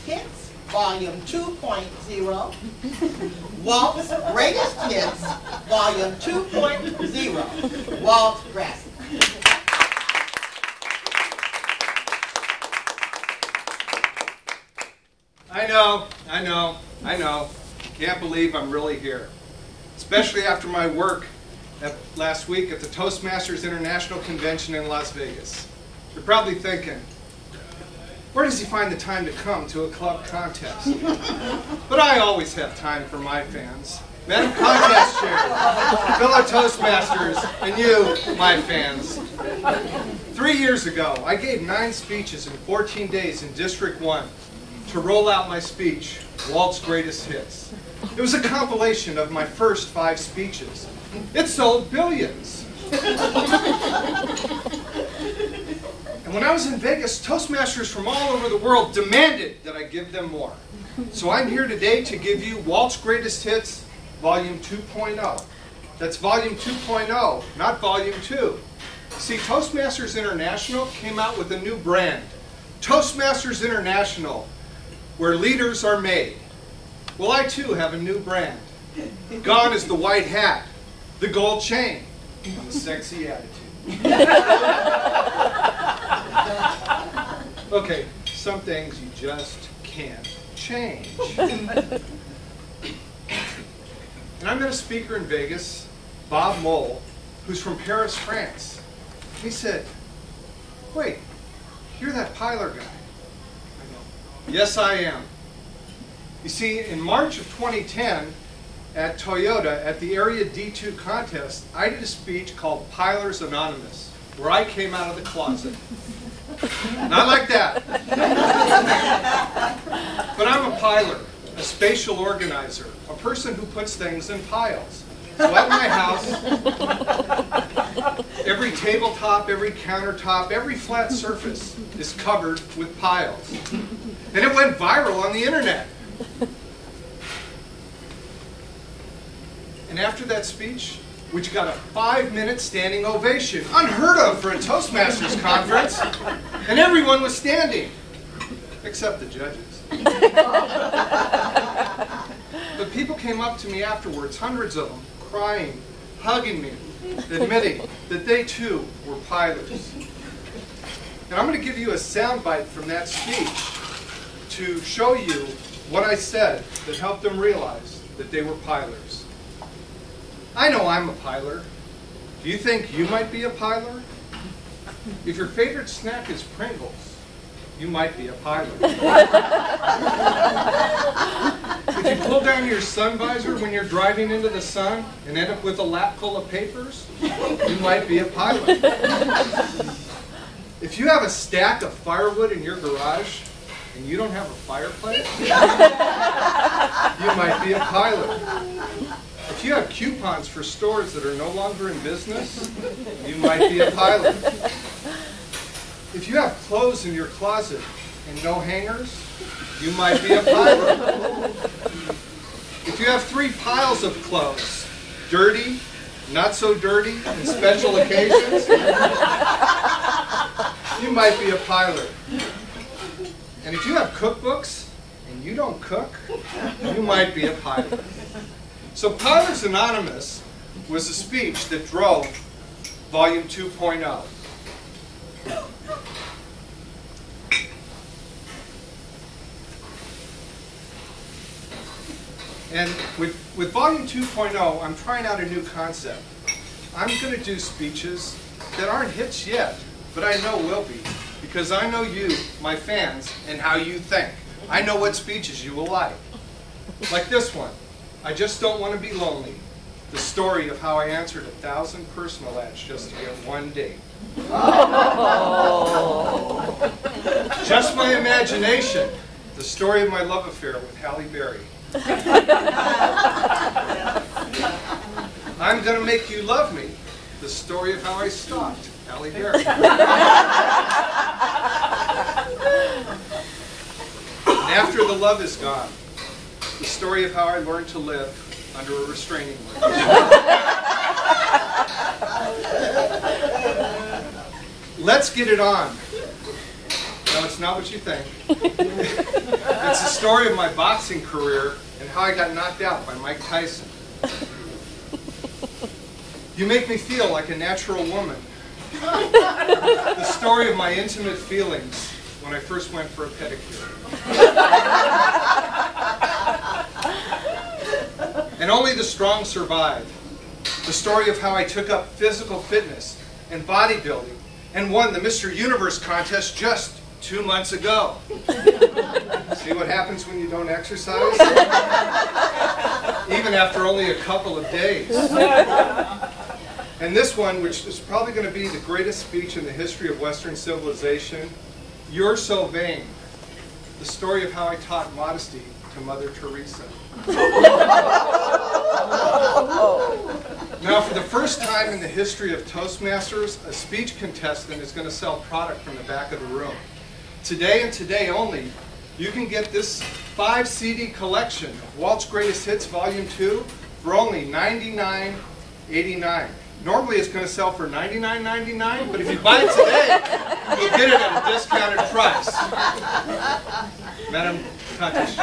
Greatest Hits, Volume 2.0. Walts Greatest Hits, Volume 2.0. Walts Grass. I know. Can't believe I'm really here. Especially after my work last week at the Toastmasters International Convention in Las Vegas. You're probably thinking, where does he find the time to come to a club contest? But I always have time for my fans. Madam Contest Chair, fellow Toastmasters, and you, my fans. 3 years ago, I gave 9 speeches in 14 days in District 1 to roll out my speech, Walt's Greatest Hits. It was a compilation of my first 5 speeches. It sold billions. And when I was in Vegas, Toastmasters from all over the world demanded that I give them more. So I'm here today to give you Walt's Greatest Hits, Volume 2.0. That's Volume 2.0, not Volume 2. See, Toastmasters International came out with a new brand, Toastmasters International, where leaders are made. Well, I too have a new brand. Gone is the white hat, the gold chain, and the sexy attitude. Okay, some things you just can't change. And I met a speaker in Vegas, Bob Mole, who's from Paris, France. He said, wait, you're that Piler guy. I go, yes, I am. You see, in March of 2010, at Toyota, at the Area D2 contest, I did a speech called Pilers Anonymous, where I came out of the closet. Not like that. But I'm a piler, a spatial organizer, a person who puts things in piles. So at my house, every tabletop, every countertop, every flat surface is covered with piles. And it went viral on the internet. And after that speech, which got a 5-minute standing ovation, unheard of for a Toastmasters conference, and everyone was standing, except the judges. But people came up to me afterwards, hundreds of them, crying, hugging me, admitting that they too were pilers. And I'm going to give you a soundbite from that speech to show you what I said that helped them realize that they were pilers. I know I'm a piler. Do you think you might be a piler? If your favorite snack is Pringles, you might be a piler. If you pull down your sun visor when you're driving into the sun and end up with a lap full of papers, you might be a piler. If you have a stack of firewood in your garage and you don't have a fireplace, you might be a piler. If you have coupons for stores that are no longer in business, you might be a piler. If you have clothes in your closet and no hangers, you might be a piler. If you have 3 piles of clothes, dirty, not so dirty, and special occasions, you might be a piler. And if you have cookbooks and you don't cook, you might be a piler. So Pilers Anonymous was a speech that drove Volume 2.0. And with Volume 2.0, I'm trying out a new concept. I'm going to do speeches that aren't hits yet, but I know will be, because I know you, my fans, and how you think. I know what speeches you will like. Like this one. I just don't want to be lonely. The story of how I answered 1,000 personal ads just to get 1 date. Oh. Just my imagination. The story of my love affair with Halle Berry. I'm going to make you love me. The story of how I stalked Halle Berry. And after the love is gone, the story of how I learned to live under a restraining order. Let's get it on. No, it's not what you think. It's story of my boxing career and how I got knocked out by Mike Tyson. You make me feel like a natural woman. The story of my intimate feelings when I first went for a pedicure. And only the strong survive. The story of how I took up physical fitness and bodybuilding and won the Mr. Universe contest just 2 months ago. See what happens when you don't exercise? Even after only a couple of days. And this one, which is probably going to be the greatest speech in the history of Western civilization, You're So Vain. The story of how I taught modesty to Mother Teresa. Now, for the first time in the history of Toastmasters, a speech contestant is going to sell product from the back of the room. Today and today only, you can get this 5-CD collection of Walts' Greatest Hits Volume 2 for only $99.89. Normally it's going to sell for $99.99, but if you buy it today, you'll get it at a discounted price. Madam Takish.